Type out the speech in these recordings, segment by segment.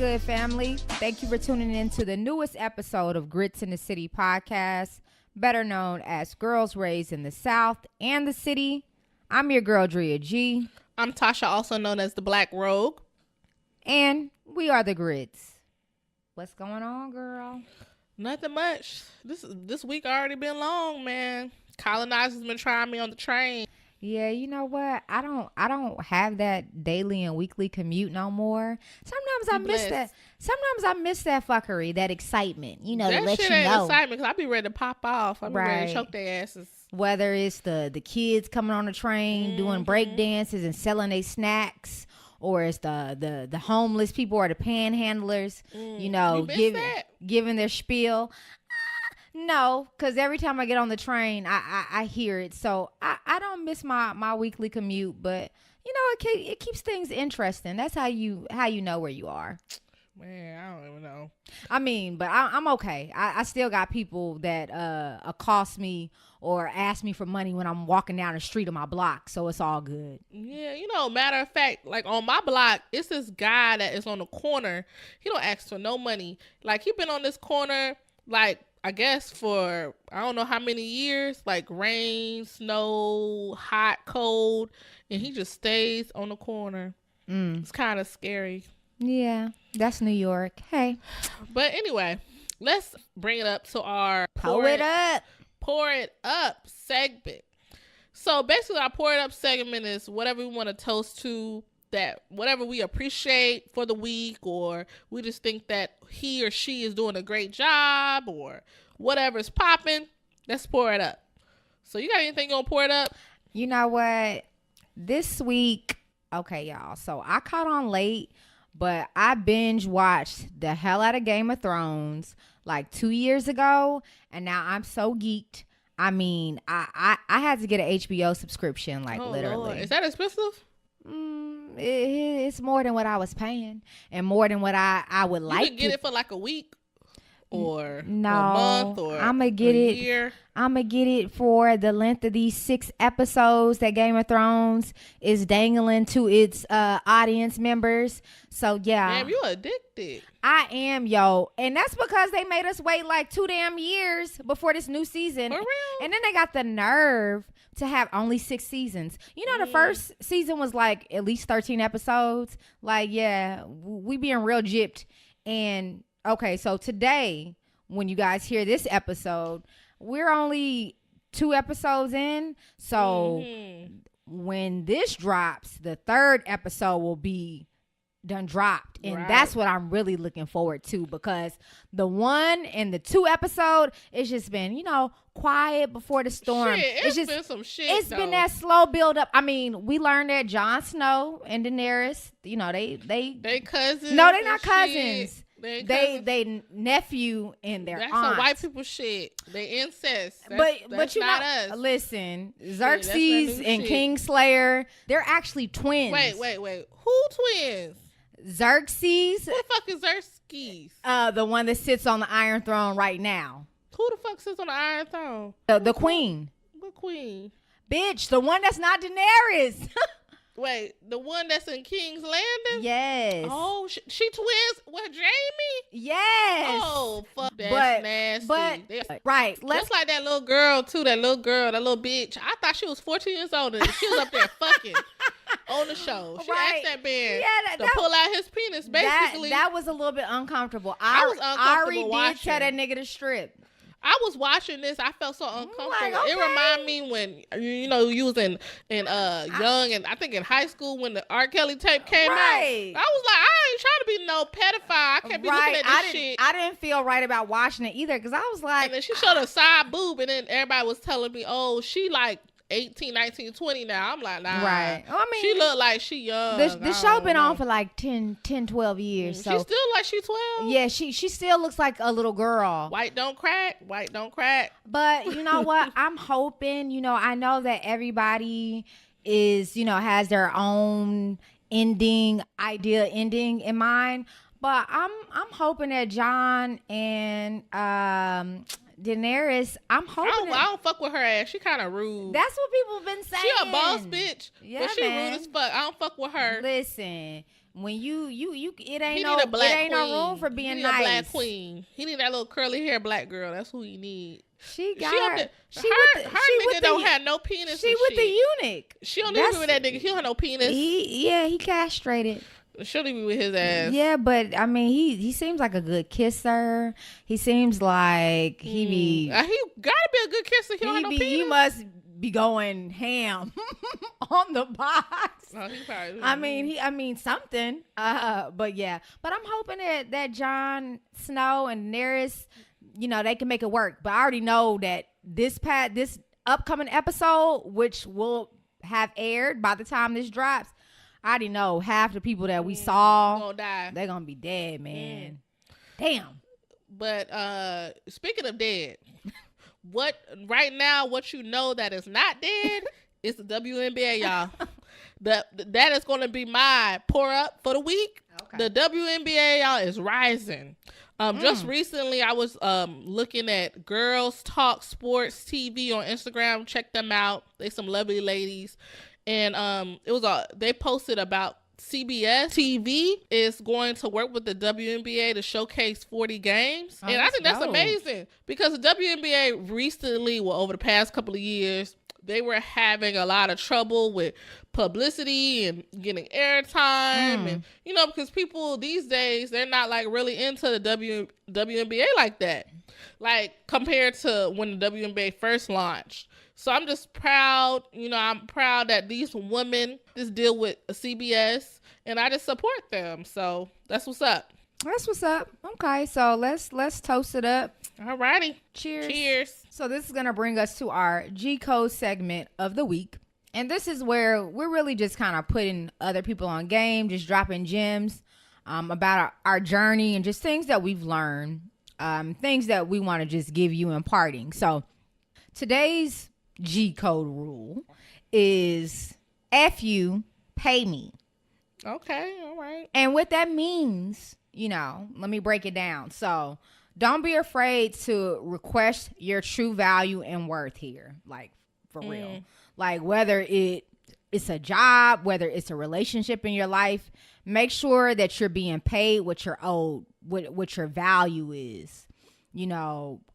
good, family? Thank you for tuning in to the newest episode of Grits in the City podcast, better known as Girls Raised in the South and the City. I'm your girl, Drea G. I'm Tasha, also known as the Black Rogue. And we are the Grits. What's going on, girl? Nothing much. This week already been long, man. Colonizers been trying me on the train. Yeah, you know what? I don't have that daily and weekly commute no more. Sometimes I miss that. Sometimes I miss that fuckery, that excitement. You know, that to let shit you ain't know. Excitement, because I be ready to pop off. I be ready to choke their asses. Whether it's the kids coming on the train doing break dances and selling their snacks, or it's the homeless people or the panhandlers, you know, giving their spiel. No, because every time I get on the train, I hear it. So I don't miss my weekly commute, but you know, it keeps things interesting. That's how you know where you are. Man, I don't even know. I mean, but I'm okay. I still got people that accost me or ask me for money when I'm walking down the street of my block, so it's all good. Yeah, you know, matter of fact, like on my block, it's this guy that is on the corner. He don't ask for no money. Like, he been on this corner, like, I guess for I don't know how many years, like rain, snow, hot, cold, and he just stays on the corner. It's kind of scary. Yeah, that's New York. Hey. But anyway, let's bring it up to our Pour it up segment. So basically, our pour it up segment is whatever we want to toast to, that whatever we appreciate for the week, or we just think that he or she is doing a great job, or whatever's popping, let's pour it up. So you got anything you want to pour it up? You know what? This week, okay, y'all. So I caught on late, but I binge watched the hell out of Game of Thrones like 2 years ago, and now I'm so geeked. I mean, I had to get an HBO subscription, like literally. Lord. Is that expensive? It's more than what I was paying, and more than what I would like. You can get it for like a week, or no, a month, or I'm gonna get it. Year. I'm gonna get it for the length of these 6 episodes that Game of Thrones is dangling to its audience members. So yeah, damn, you addicted. I am, yo, and that's because they made us wait like 2 damn years before this new season. For real? And then they got the nerve to have only 6 seasons. You know, the first season was like at least 13 episodes. Like, yeah, we being real gypped. And okay, so today, when you guys hear this episode, we're only 2 episodes in. So when this drops, the 3rd episode will be done dropped, and that's what I'm really looking forward to, because the 1 and the 2 episode, it's just been, you know, quiet before the storm. It's just been some shit. It's been that slow build up. I mean, we learned that Jon Snow and Daenerys, you know, they cousins. No, they're not cousins. They nephew and their that's aunt. some white people shit. They incest. But you not know, us. Listen, Xerxes and shit. Kingslayer, they're actually twins. Wait. Who twins? Xerxes. Who the fuck is Xerxes? The one that sits on the Iron Throne right now. Who the fuck sits on the Iron Throne? The queen. What queen? Bitch, the one that's not Daenerys. Wait, the one that's in King's Landing? Yes. Oh, she twins with Jamie? Yes. Oh, fuck, that's nasty. But, right. Just like that little girl, too, that little bitch. I thought she was 14 years old, and she was up there fucking on the show. She asked that man to pull out his penis, basically. That was a little bit uncomfortable. I was uncomfortable Ari did tell that nigga to strip. I was watching this. I felt so uncomfortable. Like, okay. It reminded me when, you know, you was in young, and I think in high school when the R. Kelly tape came out. I was like, I ain't trying to be no pedophile. I can't be looking at this shit. I didn't feel right about watching it either, because I was like. And then she showed a side boob, and then everybody was telling me, oh, she like 18, 19, 20 now. I'm like, nah. Right. I mean, she look like she young. The show been on for like 10, 12 years. So she still like she 12? Yeah, she still looks like a little girl. White don't crack. But you know what? I'm hoping, you know, I know that everybody is, you know, has their own ending in mind. But I'm hoping that Jon and Daenerys, I'm hoping I don't fuck with her ass. She kind of rude. That's what people have been saying. She a boss bitch. Yeah, but she man. rude as fuck. I don't fuck with her. Listen, when you it ain't He no need a black it ain't queen. no room for He being need nice. a black queen. He need that little curly hair black girl. That's who he need. She got She up her. there. She Her with the, she nigga with don't the, have no penis. She and with shit. the eunuch. She don't even be with that nigga. He don't have no penis. He castrated. She'll be with his ass. Yeah, but I mean, he seems like a good kisser. He seems like he be. He gotta be a good kisser. He don't have no penis. He must be going ham on the box. Oh, he probably. I mean something. But yeah. But I'm hoping that Jon Snow and Daenerys, they can make it work. But I already know that this upcoming episode, which will have aired by the time this drops, I already know half the people that we saw gonna die. They're gonna be dead, man. Damn. But speaking of dead, what you know that is not dead is the WNBA, y'all. That is gonna be my pour up for the week. Okay. The WNBA, y'all, is rising. Just recently I was looking at Girls Talk Sports TV on Instagram. Check them out. They some lovely ladies. And they posted about CBS TV is going to work with the WNBA to showcase 40 games. And I think that's amazing because the WNBA recently, over the past couple of years, they were having a lot of trouble with publicity and getting airtime. And, because people these days, they're not like really into the WNBA like that, like compared to when the WNBA first launched. So I'm just proud, I'm proud that these women just deal with CBS and I just support them. So that's what's up. That's what's up. Okay, so let's toast it up. All righty. Cheers. Cheers. So this is going to bring us to our G-Code segment of the week. And this is where we're really just kind of putting other people on game, just dropping gems about our journey and just things that we've learned, things that we want to just give you in parting. So today's G-Code rule is F you, pay me. Okay, all right. And what that means, let me break it down. So don't be afraid to request your true value and worth here, like for real. Like whether it's a job, whether it's a relationship in your life, make sure that you're being paid what you're owed, what your value is.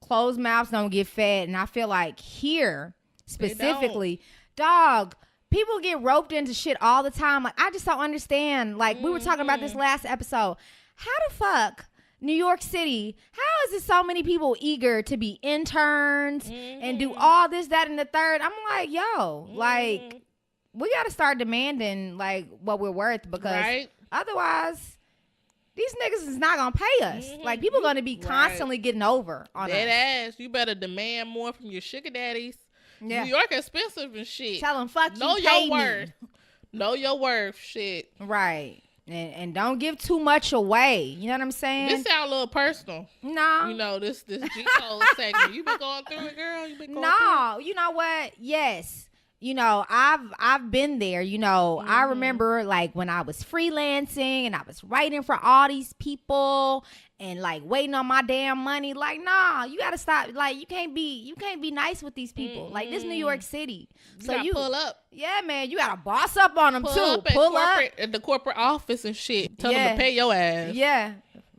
Closed mouths don't get fed. And I feel like here, specifically, dog, people get roped into shit all the time. Like, I just don't understand. Like, we were talking about this last episode. How the fuck, New York City, how is it so many people eager to be interns and do all this, that, and the third? I'm like, yo, like, we got to start demanding, like, what we're worth because otherwise, these niggas is not going to pay us. Like, people going to be constantly getting over on us. That ass, you better demand more from your sugar daddies. Yeah. New York expensive and shit. Tell them, fuck know you, your pay worth. me. Know your worth, shit. Right. And don't give too much away. You know what I'm saying? This sound a little personal. No. This G-Code segment. You been going through it, girl? You been going through it? You know what? Yes. I've been there. I remember like when I was freelancing and I was writing for all these people and like waiting on my damn money. Like, nah, you gotta stop. Like, you can't be nice with these people. Like, this New York City. So you pull up. Yeah, man, you gotta boss up on them pull up at the corporate office and shit. Tell them to pay your ass. Yeah,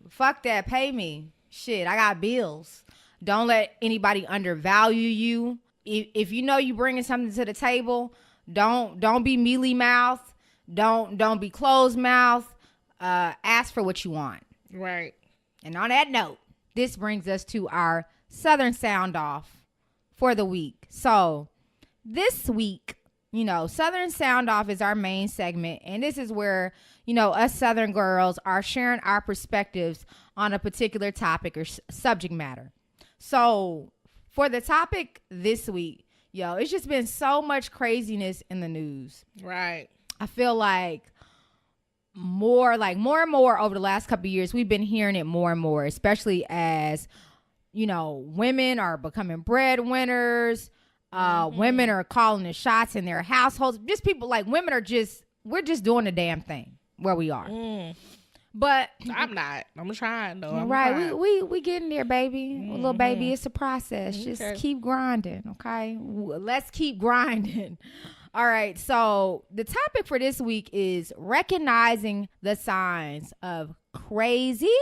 fuck that. Pay me. Shit, I got bills. Don't let anybody undervalue you. If you know you bringing something to the table, don't be mealy mouth. Don't be closed mouth. Ask for what you want. Right. And on that note, this brings us to our Southern Sound Off for the week. So this week, Southern Sound Off is our main segment. And this is where, us Southern girls are sharing our perspectives on a particular topic or subject matter. So for the topic this week, it's just been so much craziness in the news. Right. I feel like more and more over the last couple of years, we've been hearing it more and more, especially as, women are becoming breadwinners. Women are calling the shots in their households. Just people like women we're just doing the damn thing where we are. But I'm not. I'm trying though. We getting there, baby. Little baby, it's a process. Just keep grinding, okay? Let's keep grinding. All right. So the topic for this week is recognizing the signs of crazy,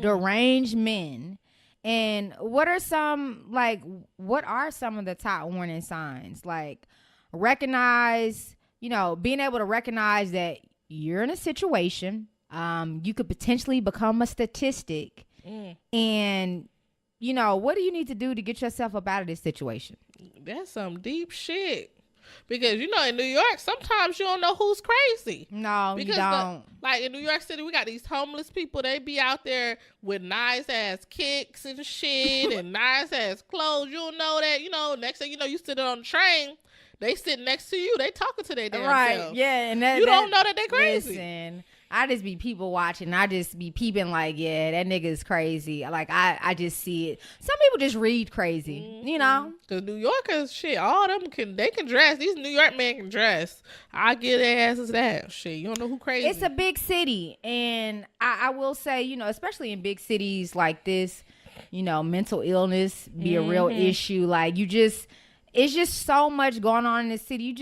deranged men. And what are some of the top warning signs? Like recognize, being able to recognize that you're in a situation. You could potentially become a statistic. And, what do you need to do to get yourself up out of this situation? That's some deep shit. Because, in New York, sometimes you don't know who's crazy. No, because you don't. Like in New York City, we got these homeless people. They be out there with nice ass kicks and shit and nice ass clothes. You don't know that, next thing you know, you sitting on the train. They sitting next to you. They talking to their damn self. Yeah. And you don't know that they crazy. Listen, I just be people watching. I just be peeping like, yeah, that nigga is crazy. Like, I just see it. Some people just read crazy, Because New Yorkers, shit, all them can dress. These New York men can dress. I get their asses that. Shit, you don't know who crazy. It's a big city. And I will say, especially in big cities like this, mental illness be a real issue. Like, it's just so much going on in the city.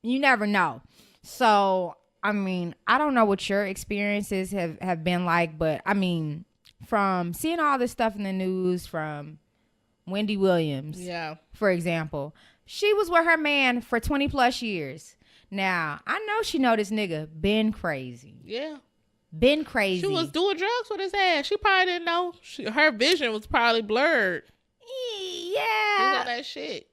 You never know. So, I mean, I don't know what your experiences have been like, but I mean, from seeing all this stuff in the news from Wendy Williams, for example, she was with her man for 20 plus years. Now, I know she know this nigga been crazy. Yeah. Been crazy. She was doing drugs with his ass. She probably didn't know. Her vision was probably blurred. Yeah. All that shit.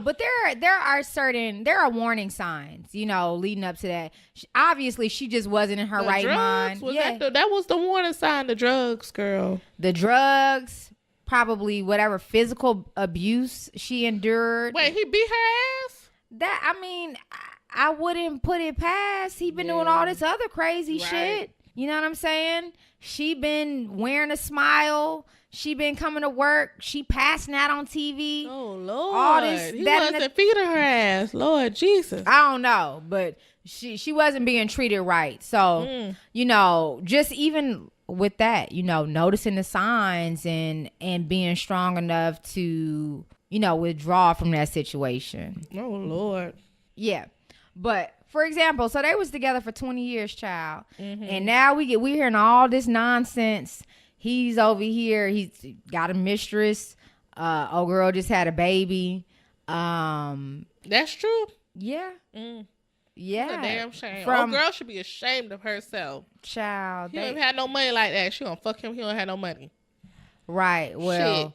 But there are warning signs, leading up to that. Obviously, she just wasn't in her right mind. That was the warning sign, the drugs, girl. The drugs, probably whatever physical abuse she endured. Wait, he beat her ass? I wouldn't put it past. He been doing all this other crazy shit. You know what I'm saying? She been wearing a smile. She been coming to work. She passing out on TV. Oh, Lord. All this, he wasn't feeding her ass. Lord Jesus. I don't know, but she wasn't being treated right. So, just even with that, noticing the signs and being strong enough to, withdraw from that situation. Oh, Lord. Yeah. But for example, so they was together for 20 years, child. And now we're hearing all this nonsense. He's over here. He's got a mistress. Old girl just had a baby. That's true. Yeah. Yeah. That's a damn shame. Old girl should be ashamed of herself. Child. He don't even have no money like that. She gonna fuck him. He don't have no money. Right. Well.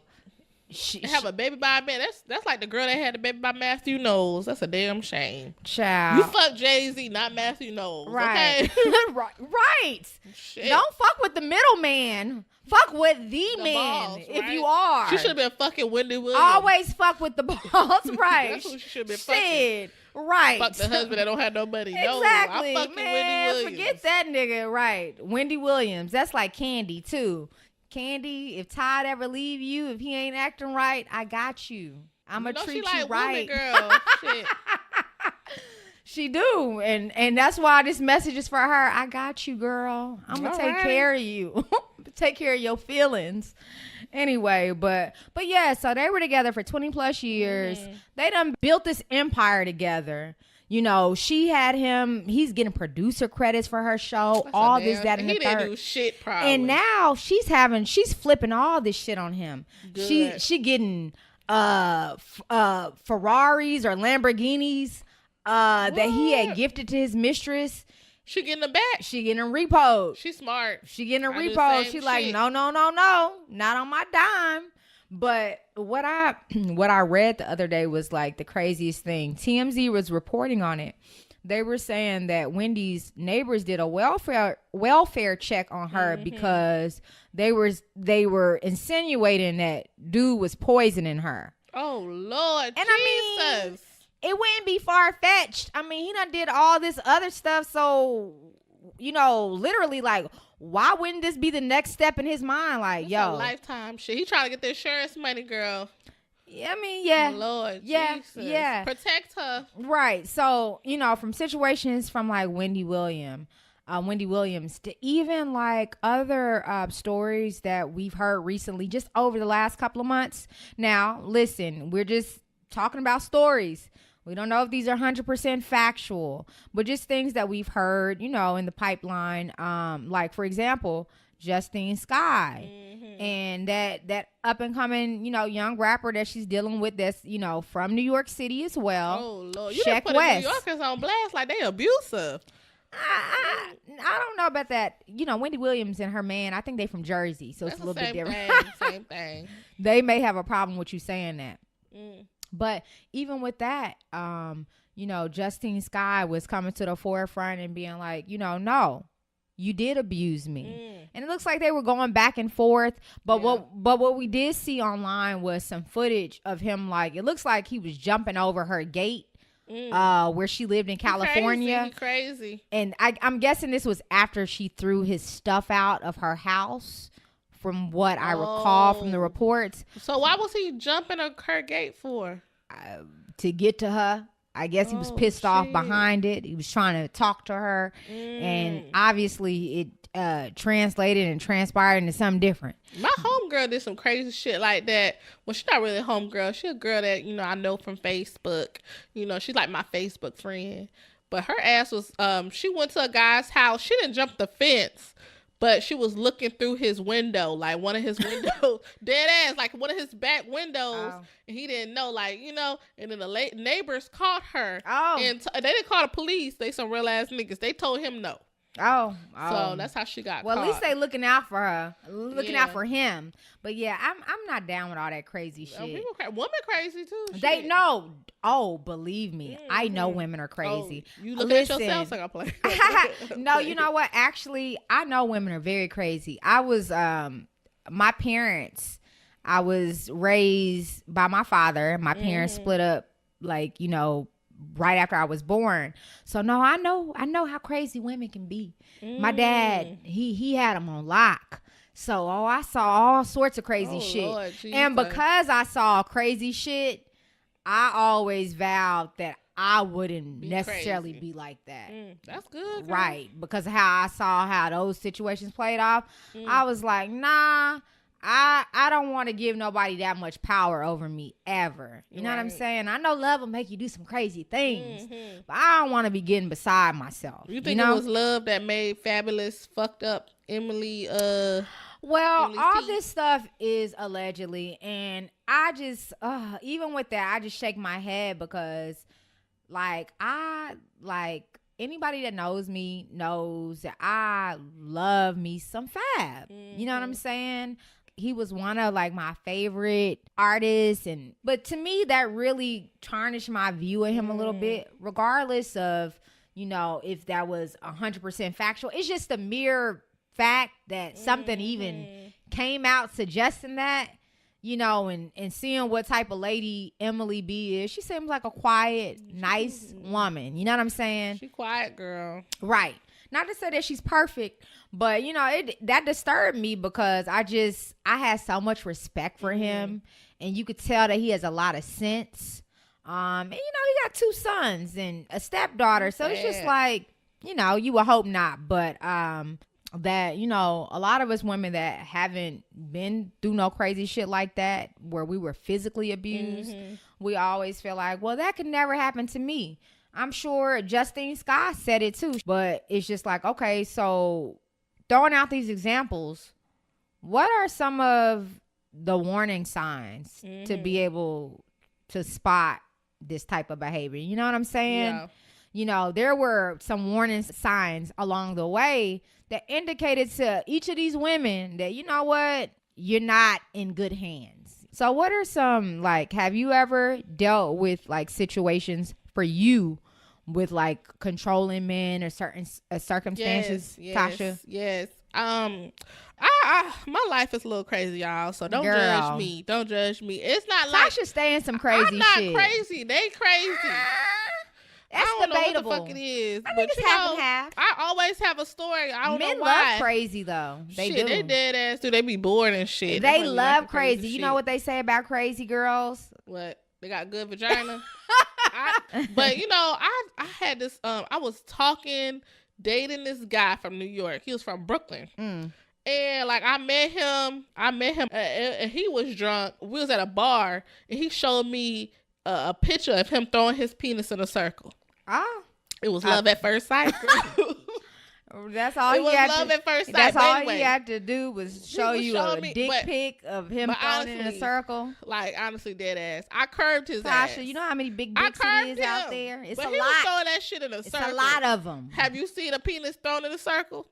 She have a baby by a man. That's like the girl that had the baby by Matthew Knowles. That's a damn shame. Child. You fuck Jay-Z, not Matthew Knowles. Right. Okay? right. Shit. Don't fuck with the middleman. Fuck with the man balls, if right? you are. She should have been fucking Wendy Williams. Always fuck with the balls, right? That's who she should have been fucking. Fucking. Right. Fuck the husband that don't have no money. Exactly. No, I'm fucking Man, Wendy Williams. forget that nigga. Right. Wendy Williams. That's like Candy too. Candy, if Todd ever leave you, if he ain't acting right, I got you. I'ma treat you right. Women, girl. Shit. She do. And that's why this message is for her. I got you, girl. I'm gonna take care of you. Take care of your feelings. Anyway, but yeah, so they were together for 20 plus years. They done built this empire together. She had him. He's getting producer credits for her show. That's all this, that, and the third. He didn't do shit, probably. And now she's flipping all this shit on him. Good. She getting Ferraris or Lamborghinis that he had gifted to his mistress. She getting them back. She getting repos. She's smart. She getting a repo. She like, no, not on my dime. But what I read the other day was like the craziest thing. TMZ was reporting on it. They were saying that Wendy's neighbors did a welfare check on her because they were insinuating that dude was poisoning her. Oh Lord, and Jesus. It wouldn't be far-fetched. I mean, he done did all this other stuff, so literally, like, why wouldn't this be the next step in his mind? Like, that's a lifetime shit. He trying to get the insurance money, girl. I mean, yeah. Lord, yeah, Jesus. yeah. Protect her. Right. So, from situations from like Wendy Williams to even like other stories that we've heard recently, just over the last couple of months. Now, listen, we're just talking about stories. We don't know if these are 100% factual, but just things that we've heard, you know, in the pipeline. Like, for example, Justine Skye and that up and coming, you know, young rapper that she's dealing with that's, you know, from New York City as well. Oh, Lord. You Sheck just put New Yorkers on blast like they abusive. I don't know about that. You know, Wendy Williams and her man, I think they from Jersey, so it's a little bit different. Same thing. They may have a problem with you saying that. Mm. But even with that, you know, Justine Skye was coming to the forefront and being like, you know, no, you did abuse me. And it looks like they were going back and forth. But what we did see online was some footage of him, like, it looks like he was jumping over her gate. Where she lived in California. Crazy. And I'm guessing this was after she threw his stuff out of her house, from what I recall from the reports. So why was he jumping her gate for? To get to her. I guess he was pissed off behind it. He was trying to talk to her. And obviously it translated and transpired into something different. My homegirl did some crazy shit like that. Well, she's not really a homegirl. She's a girl that, you know, I know from Facebook. You know, she's like my Facebook friend. But her ass was, she went to a guy's house. She didn't jump the fence, but she was looking through his window, like one of his windows, dead ass, like one of his back windows. And he didn't know, like, you know, and then the neighbors caught her. And they didn't call the police. They some real ass niggas. They told him no. So that's how she got caught. Well, at least they looking out for her, looking out for him. But yeah, I'm not down with all that crazy shit. Women crazy too. They know. Oh, believe me, I know women are crazy. You look at yourself like I play. No, you know what? Actually, I know women are very crazy. I was my parents. I was raised by my father. My parents split up, like, you know, right after I was born. So no, I know how crazy women can be. My dad, he had them on lock. So I saw all sorts of crazy shit. Lord, and because I saw crazy shit, I always vowed that I wouldn't necessarily be like that. That's good. Right. Because of how I saw how those situations played off, I was like, nah, I don't want to give nobody that much power over me ever. You know what I'm saying? I know love will make you do some crazy things, but I don't want to be getting beside myself. You think it was love that made Fabulous fucked up Emily? Well, Emily's all teeth? this stuff is allegedly, and I just, even with that, I just shake my head because, like, anybody that knows me knows that I love me some Fab. You know what I'm saying? He was one of, like, my favorite artists, but to me that really tarnished my view of him a little bit, regardless of, you know, if that was 100% factual. It's just a mere fact that something even came out suggesting that, you know, and seeing what type of lady Emily B is. She seems like a quiet, nice woman. You know what I'm saying? She quiet girl. Right. Not to say that she's perfect, but, you know, that disturbed me because I had so much respect for him, and you could tell that he has a lot of sense. And, you know, he got 2 sons and a stepdaughter. So it's just like, you know, you would hope not. But that, you know, a lot of us women that haven't been through no crazy shit like that, where we were physically abused, we always feel like, well, that could never happen to me. I'm sure Justine Skye said it too, but it's just like, okay, so throwing out these examples, what are some of the warning signs to be able to spot this type of behavior? You know what I'm saying? Yeah. You know, there were some warning signs along the way that indicated to each of these women that, you know what, you're not in good hands. So what are some, like, have you ever dealt with, like, situations for you with, like, controlling men or certain circumstances, Tasha? Yes. My life is a little crazy, y'all. So don't judge me. Don't judge me. It's not like Tasha stay in some crazy shit. I'm not crazy. They crazy. That's I don't debatable. know what the fuck it is. I think it's half and half. I always have a story. I don't Men know why. love crazy though. They do. They dead ass do. They be bored and shit. They love crazy. You know what they say about crazy girls? What? They got good vagina. But you know, I had this. I was dating this guy from New York. He was from Brooklyn. And like I met him and he was drunk. We was at a bar and he showed me a picture of him throwing his penis in a circle. Oh. It was love at first sight. That's all it he was had love to, at first sight. That's all anyway, he had to do was show you a dick pic of him throwing it in a circle. Like, honestly, dead ass. I curved his Tasha, ass. you know how many big dicks it is out there? It's but a he lot. was throwing that shit in a circle. It's a lot of them. Have you seen a penis thrown in a circle?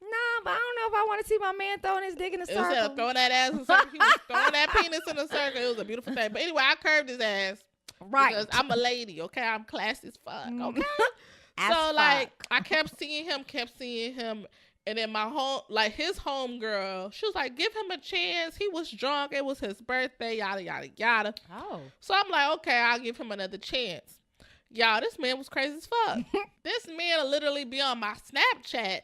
Nah, but I don't know if I want to see my man throwing his dick in a circle. Instead of throwing that ass in a circle, he was throwing that penis in a circle. It was a beautiful thing. But anyway, I curved his ass. Right. Because I'm a lady, okay? I'm classy as fuck, okay? As so, fuck. like, I kept seeing him. And then his home girl, she was like, give him a chance. He was drunk. It was his birthday, yada, yada, yada. Oh. So I'm like, okay, I'll give him another chance. Y'all, this man was crazy as fuck. This man will literally be on my Snapchat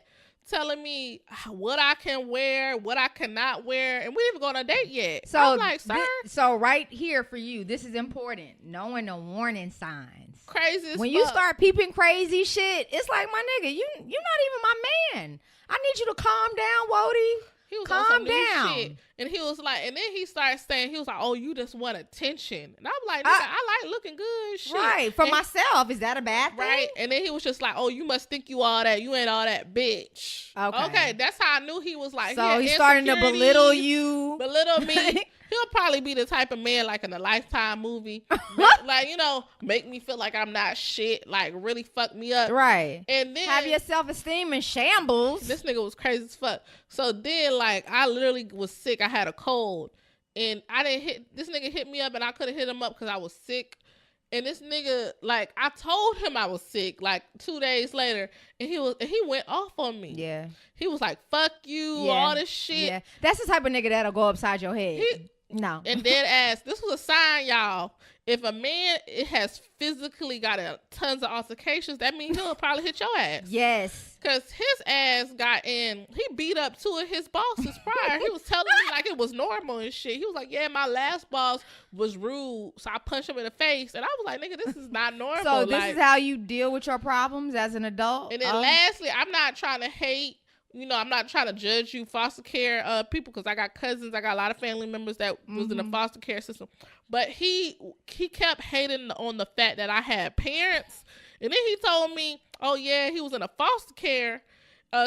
telling me what I can wear, what I cannot wear, and we didn't even go on a date yet. So I'm like, sir. So right here for you, this is important. Knowing the warning signs. Crazy as when fuck. You start peeping crazy shit, it's like, my nigga, you're not even my man. I need you to calm down, Wody. He was calm on some down. New shit. And he was like, and then he started saying, he was like, oh, you just want attention. And I'm like, nigga, I like looking good, shit. Right, for myself. Is that a bad thing? Right. And then he was just like, oh, you must think you all that. You ain't all that, bitch. Okay, that's how I knew he was like, so he's starting to belittle you. Belittle me. He'll probably be the type of man like in a Lifetime movie. Like, you know, make me feel like I'm not shit. Like, really fuck me up. Right. And then have your self-esteem in shambles. This nigga was crazy as fuck. So then, like, I literally was sick. I had a cold. And this nigga hit me up and I couldn't hit him up because I was sick. And this nigga, like, I told him I was sick, like, 2 days later, and he went off on me. Yeah. He was like, fuck you, all this shit. Yeah. That's the type of nigga that'll go upside your head. No. And dead ass, this was a sign, y'all. If a man has physically got tons of altercations, that means he'll probably hit your ass. Yes. Because his ass got in, he beat up 2 of his bosses prior. He was telling me like it was normal and shit. He was like, yeah, my last boss was rude, so I punched him in the face. And I was like, nigga, this is not normal. So this is how you deal with your problems as an adult? And then lastly, I'm not trying to hate. You know, I'm not trying to judge you foster care people because I got cousins. I got a lot of family members that was in the foster care system. But he kept hating on the fact that I had parents. And then he told me, oh, yeah, he was in a foster care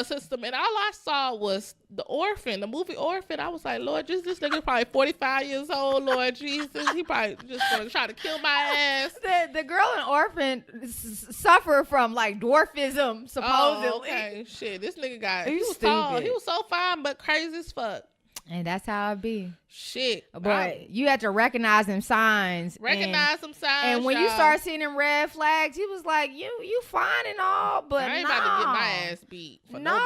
system. And all I saw was The Orphan, the movie Orphan. I was like, Lord, this nigga probably 45 years old, Lord Jesus. He probably just going to try to kill my ass. The girl in Orphan suffer from, like, dwarfism, supposedly. Oh, okay. Shit, this nigga he was stupid. tall. He was so fine, but crazy as fuck. And that's how it be. Shit. But you have to recognize them signs. Recognize them signs. And when you start seeing them red flags, he was like, you fine and all, but I ain't about to get my ass beat for nobody.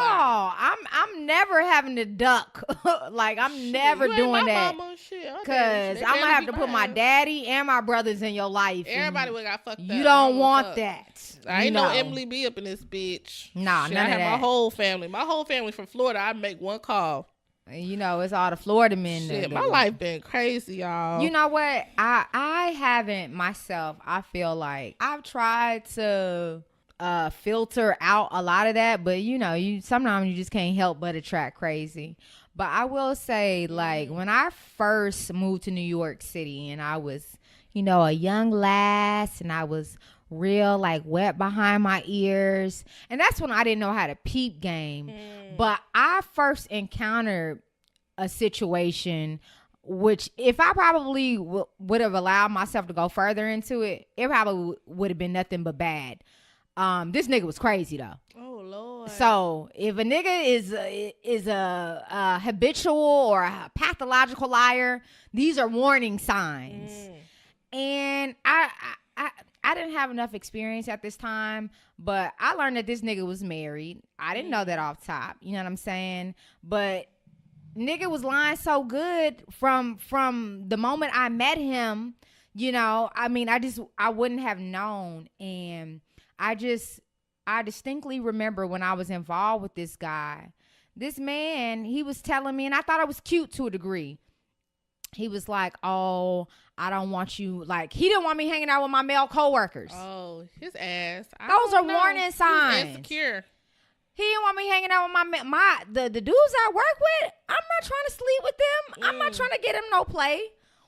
I'm never having to duck. Like, I'm never doing that. Because I'm going to have to put my daddy and my brothers in your life. Everybody would got fucked up. You don't want that. I ain't no Emily B up in this bitch. Nah, shit, none of that. I have my whole family. My whole family from Florida. I make one call. You know, it's all the Florida men. Shit, my life been crazy, y'all. You know what? I haven't myself. I feel like I've tried to filter out a lot of that, but you know, sometimes you just can't help but attract crazy. But I will say, like, when I first moved to New York City and I was, you know, a young lass and I was real, like, wet behind my ears, and that's when I didn't know how to peep game. But I first encountered a situation which, if I probably would have allowed myself to go further into it, it probably would have been nothing but bad. This nigga was crazy though. Oh Lord. So if a nigga is a habitual or a pathological liar, these are warning signs. And I didn't have enough experience at this time, but I learned that this nigga was married. I didn't know that off top. You know what I'm saying? But nigga was lying so good from the moment I met him. You know, I mean, I wouldn't have known. And I distinctly remember when I was involved with this guy, this man, he was telling me, and I thought it was cute to a degree. He was like, oh, I don't want you, like, he didn't want me hanging out with my male coworkers. Oh, his ass. Those are warning signs. He's insecure. He didn't want me hanging out with the dudes I work with. I'm not trying to sleep with them. I'm not trying to get him no play.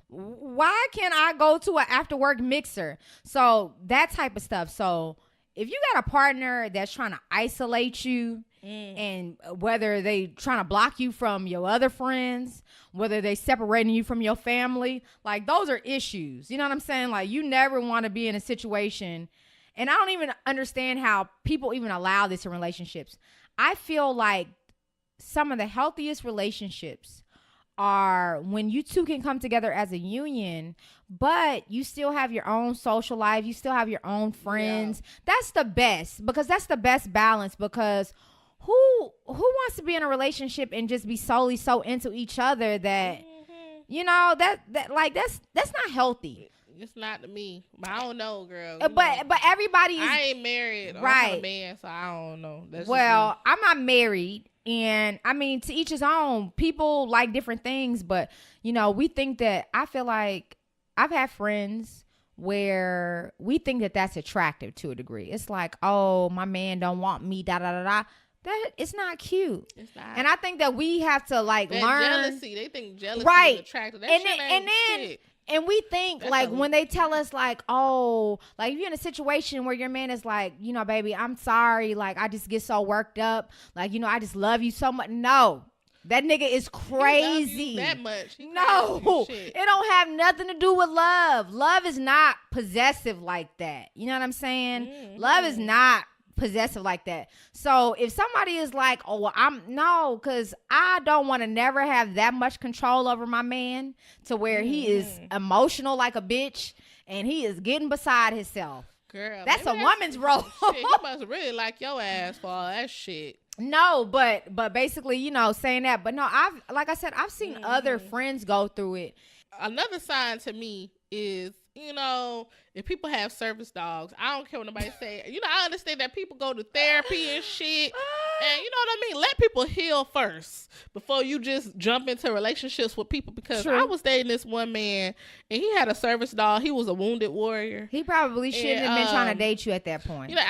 Why can't I go to an after work mixer? So that type of stuff. So if you got a partner that's trying to isolate you, and whether they trying to block you from your other friends, whether they separating you from your family, like those are issues. You know what I'm saying? Like you never want to be in a situation. And I don't even understand how people even allow this in relationships. I feel like some of the healthiest relationships are when you two can come together as a union, but you still have your own social life. You still have your own friends. Yeah. That's the best, because that's the best balance. Because who wants to be in a relationship and just be solely so into each other that you know that's not healthy. It's not to me. I don't know, girl. But everybody is, I ain't married. Right. I'm a man, so I don't know. That's well, I'm not married, and I mean, to each his own. People like different things, but you know, we think that, I feel like I've had friends where we think that that's attractive to a degree. It's like, oh, my man don't want me, da da da da. That it's not cute. It's not. And I think that we have to like that learn jealousy. They think jealousy is attractive. That shit. And we think that's like when they tell us like, oh, like if you're in a situation where your man is like, you know, baby, I'm sorry, like I just get so worked up, like, you know, I just love you so much. No, that nigga is crazy. He love you that much. No, it don't have nothing to do with love. Love is not possessive like that. You know what I'm saying? Love is not possessive like that. So if somebody is like, oh, well, because I don't want to never have that much control over my man to where he is emotional like a bitch and he is getting beside himself. Girl, that's a woman's role. Shit, you must really like your ass for all that shit. No, but basically, you know, saying that, but no, I've seen other friends go through it. Another sign to me is, you know, if people have service dogs, I don't care what nobody say. You know, I understand that people go to therapy and shit. And you know what I mean? Let people heal first before you just jump into relationships with people. Because True. I was dating this one man and he had a service dog. He was a wounded warrior. He probably shouldn't have been trying to date you at that point. You know,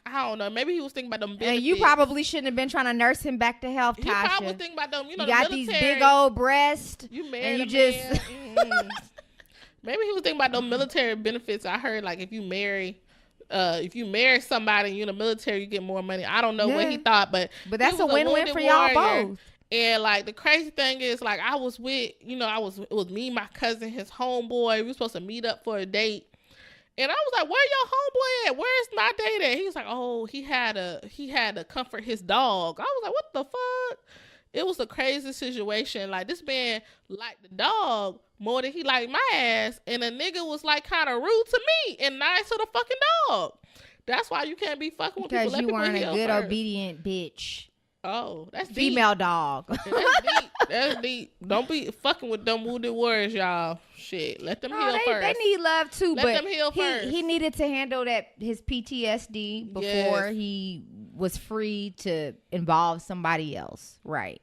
I don't know. Maybe he was thinking about them benefits. And you probably shouldn't have been trying to nurse him back to health, Tasha. He probably was thinking about them, you know, you got the these big old breasts. You married and you just... Maybe he was thinking about those military benefits. I heard like if you marry somebody and you're in the military, you get more money. I don't know what he thought, but that's a win-win for y'all both. And like the crazy thing is, like I was with, you know, it was me, my cousin, his homeboy. We were supposed to meet up for a date. And I was like, where your homeboy at? Where's my date at? He was like, oh, he had to comfort his dog. I was like, what the fuck? It was a crazy situation. Like this man liked the dog more than he liked my ass. And a nigga was like kind of rude to me and nice to the fucking dog. That's why you can't be fucking with people. Because you weren't a good, obedient bitch. Oh, that's deep. Female dog. That's deep. That's deep. Don't be fucking with them wounded warriors, y'all. Shit. Let them heal first. They need love too. Let them heal first. He needed to handle his PTSD before he was free to involve somebody else. Right.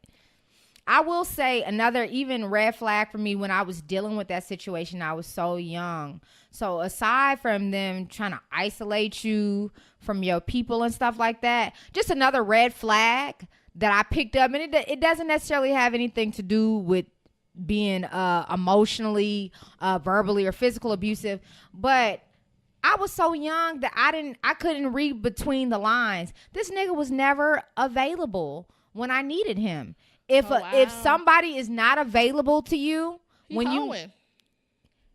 I will say another even red flag for me when I was dealing with that situation, I was so young. So aside from them trying to isolate you from your people and stuff like that, just another red flag that I picked up. And it doesn't necessarily have anything to do with being emotionally, verbally or physical abusive. But I was so young that I couldn't read between the lines. This nigga was never available when I needed him. If somebody is not available to you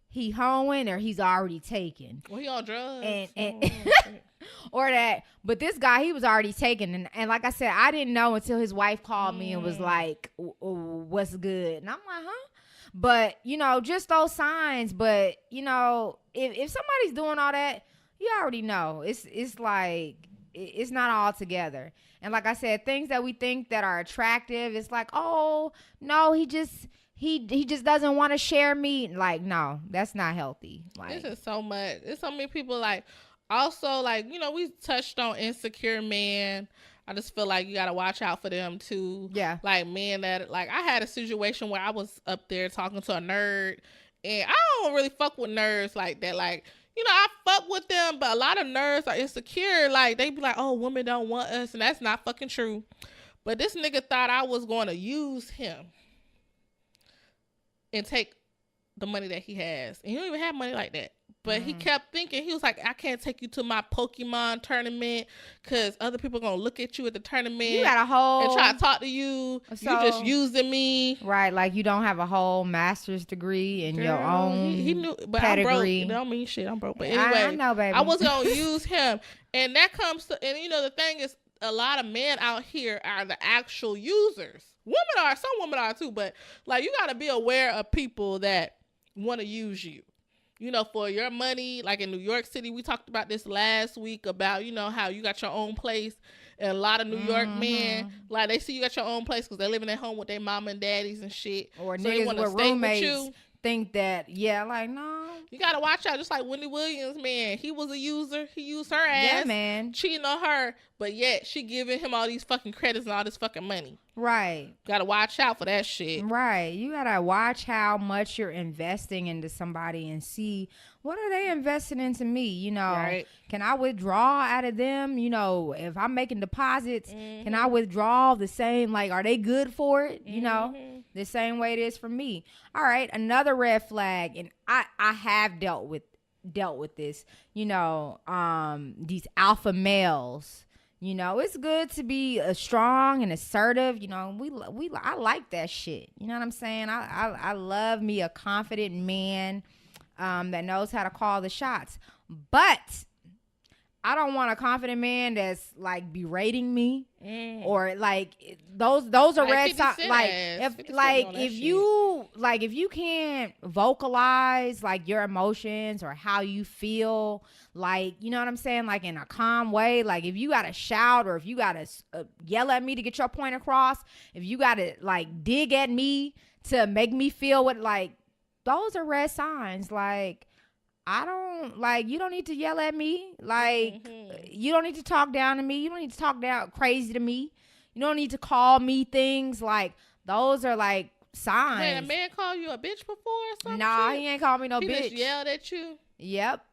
he hoeing or he's already taken. Well, he on drugs. And or that. But this guy, he was already taken. And like I said, I didn't know until his wife called me and was like, what's good? And I'm like, huh? But, you know, just those signs. But, you know, if somebody's doing all that, you already know. It's like, it's not all together. And like I said, things that we think that are attractive, it's like, oh, no, he just doesn't want to share me. Like, no, that's not healthy. Like, this is so much. There's so many people like, also like, you know, we touched on insecure men. I just feel like you got to watch out for them too. Yeah. Like men that, like I had a situation where I was up there talking to a nerd and I don't really fuck with nerds like that. Like, you know, I fuck with them, but a lot of nerds are insecure. Like, they be like, oh, women don't want us, and that's not fucking true. But this nigga thought I was going to use him and take the money that he has. And he don't even have money like that. But he kept thinking, he was like, I can't take you to my Pokemon tournament because other people going to look at you at the tournament. You got a whole... and try to talk to you. So, you just using me. Right, like you don't have a whole master's degree in your own he knew, but pedigree. I'm broke. It don't mean shit. I'm broke. But anyway, I know, baby. I was going to use him. And that comes to, and you know, the thing is, a lot of men out here are the actual users. Some women are too, but like you got to be aware of people that want to use you. You know, for your money, like in New York City, we talked about this last week about, you know, how you got your own place. And a lot of New York men, like they see you got your own place because they're living at home with their mama and daddies and shit. Or so niggas with roommates with you. Think that, like, no. You got to watch out. Just like Wendy Williams, man. He was a user. He used her ass. Yeah, man. Cheating on her. But yet, she giving him all these fucking credits and all this fucking money. Right. Got to watch out for that shit. Right. You got to watch how much you're investing into somebody and see what are they investing into me, you know. Right. Can I withdraw out of them? You know, if I'm making deposits, can I withdraw the same, like, are they good for it? You know, the same way it is for me. All right. Another red flag. And I have dealt with this, you know, these alpha males. You know, it's good to be strong and assertive. You know, I like that shit. You know what I'm saying? I love me a confident man that knows how to call the shots. But I don't want a confident man that's like berating me or like those are red signs. Like if you can't vocalize like your emotions or how you feel, like, you know what I'm saying, like in a calm way, like if you gotta shout or if you gotta yell at me to get your point across, if you gotta like dig at me to make me feel what, like, those are red signs. Like, I don't, like, you don't need to yell at me. Like, you don't need to talk down to me. You don't need to talk down crazy to me. You don't need to call me things. Like, those are, like, signs. Man, a man call you a bitch before or something? Nah, he ain't called me no bitch. He just yelled at you? Yep.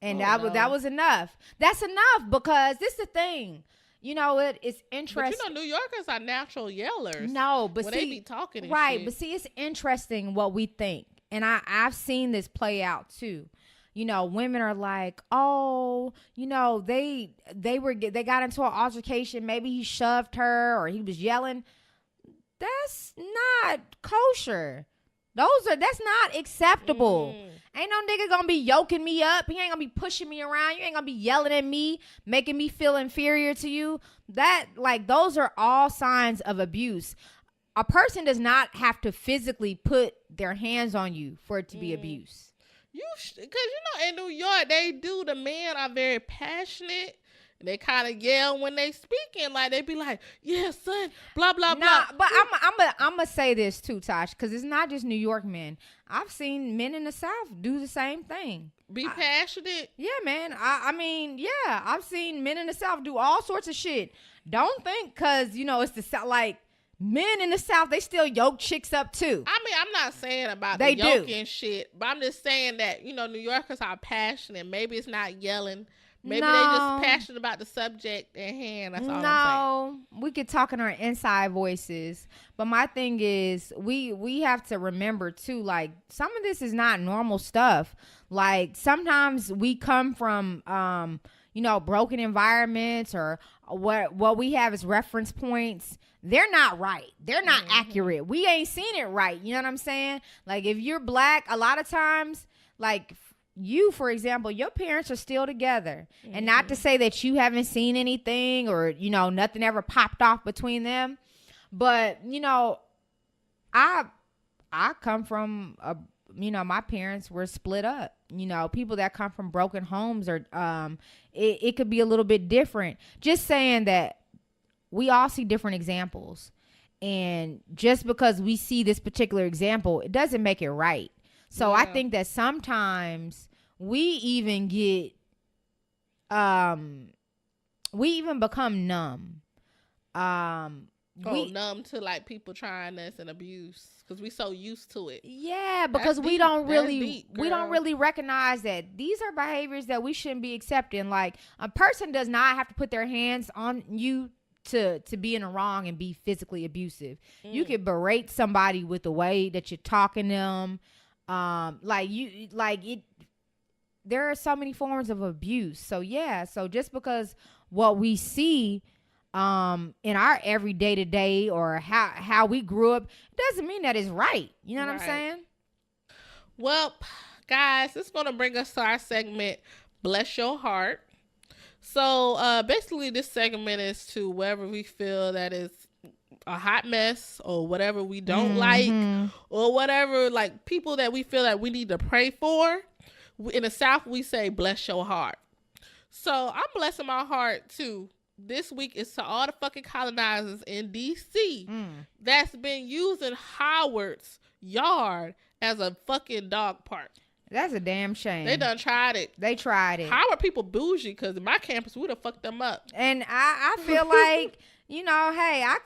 And that was enough. That's enough because this is the thing. You know, it's interesting. But you know, New Yorkers are natural yellers. No, but when see, they be talking and right, shit. but see, it's interesting what we think. And I've seen this play out too. You know, women are like, oh, you know, they got into an altercation. Maybe he shoved her or he was yelling. That's not kosher. That's not acceptable. Ain't no nigga gonna be yoking me up. He ain't gonna be pushing me around. You ain't gonna be yelling at me, making me feel inferior to you. Those are all signs of abuse. A person does not have to physically put their hands on you for it to be abuse. Because, you know, in New York, the men are very passionate. They kind of yell when they speaking. Like, they be like, yeah, son, blah, blah, blah. But I'm going to say this too, Tosh, because it's not just New York men. I've seen men in the South do the same thing. Be passionate? Yeah, man. I mean, yeah, I've seen men in the South do all sorts of shit. Don't think because, you know, it's the South, like, men in the South, they still yoke chicks up too. I mean, I'm not saying about they the yoking shit, but I'm just saying that, you know, New Yorkers are passionate. Maybe it's not yelling. Maybe they just passionate about the subject at hand. That's all I'm saying. No, we could talk in our inside voices. But my thing is, we have to remember too, like, some of this is not normal stuff. Like, sometimes we come from, you know, broken environments, or what we have as reference points. They're not right. They're not accurate. We ain't seen it right. You know what I'm saying? Like, if you're black, a lot of times, like, you, for example, your parents are still together. And not to say that you haven't seen anything or, you know, nothing ever popped off between them. But, you know, I come from, you know, my parents were split up. You know, people that come from broken homes are, it could be a little bit different. Just saying that we all see different examples. And just because we see this particular example, it doesn't make it right. So I think that sometimes we even get, we even become numb. Numb to like people trying us and abuse because we so used to it. Yeah, because we don't really recognize that these are behaviors that we shouldn't be accepting. Like, a person does not have to put their hands on you to be in the wrong and be physically abusive. You could berate somebody with the way that you're talking to them. Like you, like it. There are so many forms of abuse. So yeah. So just because what we see, in our everyday to day or how we grew up, doesn't mean that it's right. You know what I'm saying? Well, guys, this is gonna bring us to our segment, Bless Your Heart. So basically this segment is to wherever we feel that is a hot mess or whatever we don't like or whatever, like people that we feel that we need to pray for. In the South, we say bless your heart. So I'm blessing my heart too. This week is to all the fucking colonizers in DC that's been using Howard's yard as a fucking dog park. That's a damn shame. They done tried it. They tried it. Howard people bougie because my campus would have fucked them up. And I feel like, you know, hey, I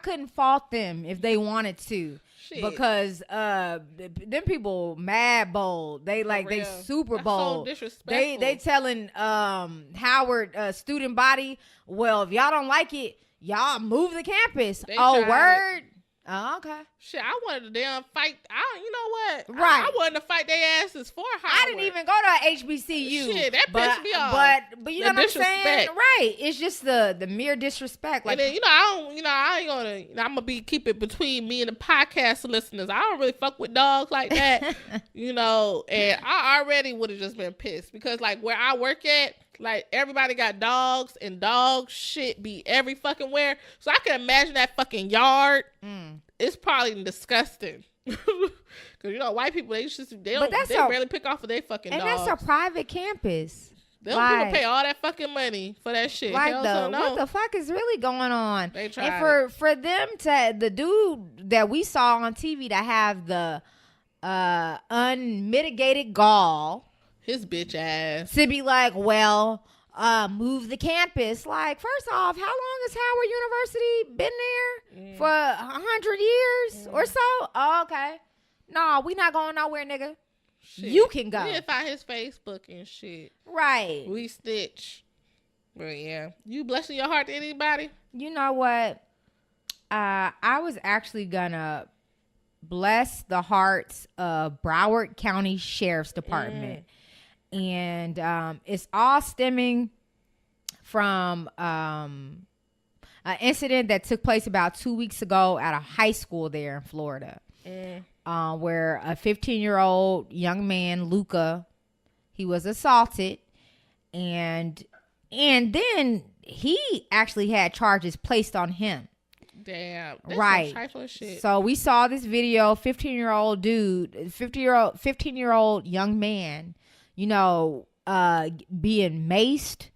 couldn't fault them if they wanted to. Shit. Because them people mad bold. They like they super bold. So disrespectful. They telling Howard student body, well, if y'all don't like it, y'all move the campus. Word. Oh, okay. Shit, I wanted to damn fight. You know what? Right. I wanted to fight their asses for Howard. I didn't even go to HBCU. Shit, that pissed me off. But you know what I'm saying? Right. It's just the mere disrespect. Like, and then, I ain't gonna, I'm gonna keep it between me and the podcast listeners. I don't really fuck with dogs like that. And I already would have just been pissed because like where I work at, like everybody got dogs and dog shit be every fucking where. So I can imagine that fucking yard. It's probably disgusting. Because white people they barely pick off of their fucking dogs. And that's a private campus. They don't people pay all that fucking money for that shit. Like what the fuck is really going on? They tried and for them to the dude that we saw on TV to have the unmitigated gall. His bitch ass. To be like, well, move the campus. Like, first off, how long has Howard University been there? For 100 years or so? Oh, okay. No, we not going nowhere, nigga. Shit. You can go. We didn't find his Facebook and shit. Right. We stitch. But yeah. You blessing your heart to anybody? You know what? I was actually gonna bless the hearts of Broward County Sheriff's Department. And it's all stemming from an incident that took place about 2 weeks ago at a high school there in Florida, where a 15-year-old young man, Luca, he was assaulted, and then he actually had charges placed on him. Damn. That's right. Some trifling shit. So we saw this video, 15-year-old dude, 15-year-old young man, being maced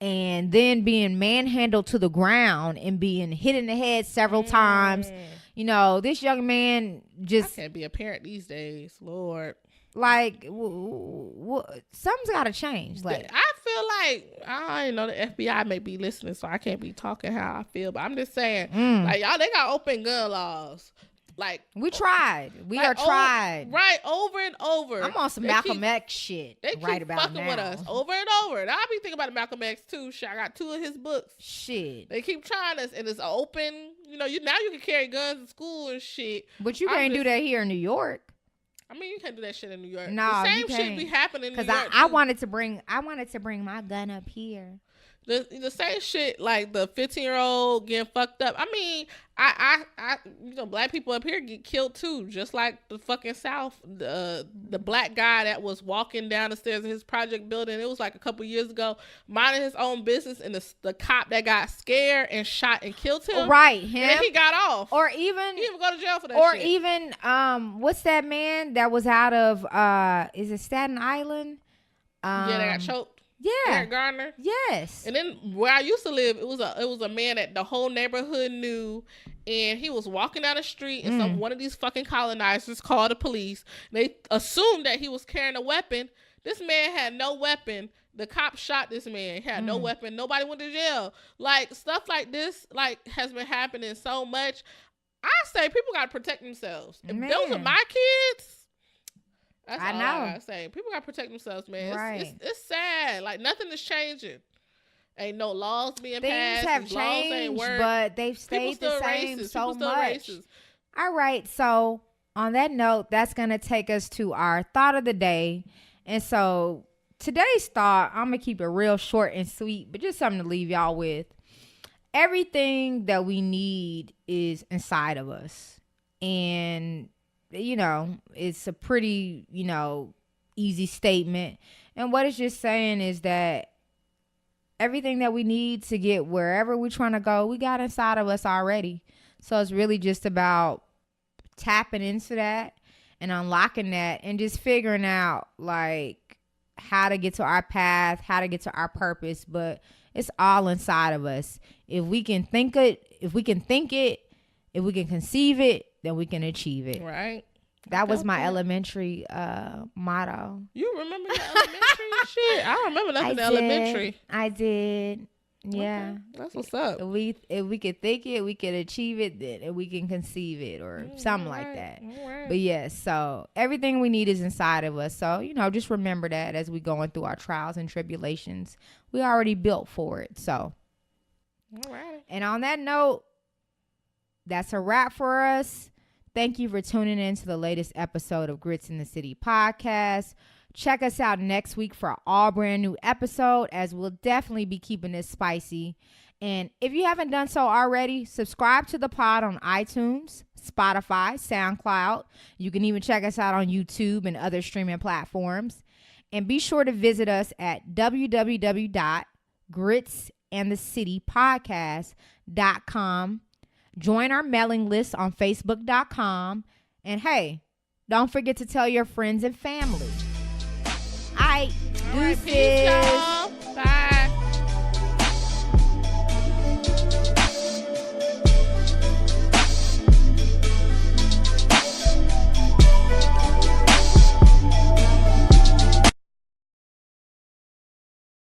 and then being manhandled to the ground and being hit in the head several times. This young man just... I can't be a parent these days, Lord. Like, something's got to change. Like, I feel like, I know the FBI may be listening, so I can't be talking how I feel, but I'm just saying, like, y'all, they got open gun laws. Like, we tried. We are tried. Right, over and over. I'm on some Malcolm X shit they keep right about fucking now. with us over and over. And I be thinking about Malcolm X too. Shit, I got 2 of his books. Shit. They keep trying us, and it's open. Now you can carry guns in school and shit. But you can't do that here in New York. I mean, you can't do that shit in New York. No, the same you can't. shit be happening in New York. I wanted to bring my gun up here. The same shit, like the 15-year-old getting fucked up. I mean, I black people up here get killed too, just like the fucking South. The black guy that was walking down the stairs of his project building, it was like a couple years ago, minding his own business, and the cop that got scared and shot and killed him. Right, him. And he got off. Or even he didn't even go to jail for that or shit. even what's that man that was out of is it Staten Island? Yeah, they got choked. Yeah, Eric Garner. Yes. And then where I used to live, it was a man that the whole neighborhood knew, and he was walking down the street, and one of these fucking colonizers called the police. They assumed that he was carrying a weapon. This man had no weapon. The cop shot this man. He had no weapon. Nobody went to jail. Like, stuff like this, like, has been happening so much. I say people gotta protect themselves. If those are my kids. That's all I gotta say. People gotta protect themselves, man. Right. It's sad. Like, nothing is changing. Ain't no laws being passed. passed. Things have changed, but they've stayed the same racist. so People still much. racist. All right, so on that note, that's going to take us to our thought of the day. And so today's thought, I'm going to keep it real short and sweet, but just something to leave y'all with. Everything that we need is inside of us. And, you know, it's a pretty, you know, easy statement. And what it's just saying is that everything that we need to get wherever we're trying to go, we got inside of us already. So it's really just about tapping into that and unlocking that and just figuring out like how to get to our path, how to get to our purpose. But it's all inside of us. If we can think it, if we can conceive it, then we can achieve it. Right. That was my elementary motto. You remember your elementary shit? I don't remember nothing in elementary. I did. Yeah. Okay. That's what's up. If we could think it, we could achieve it, then we can conceive it or something like that. Right. But yes, so everything we need is inside of us. So, you know, just remember that as we going through our trials and tribulations. We already built for it. So. All right. And on that note, that's a wrap for us. Thank you for tuning in to the latest episode of Grits in the City podcast. Check us out next week for an all brand new episode, as we'll definitely be keeping this spicy. And if you haven't done so already, subscribe to the pod on iTunes, Spotify, SoundCloud. You can even check us out on YouTube and other streaming platforms. And be sure to visit us at www.gritsandthecitypodcast.com. Join our mailing list on Facebook.com. And hey, don't forget to tell your friends and family. All right, peace, y'all.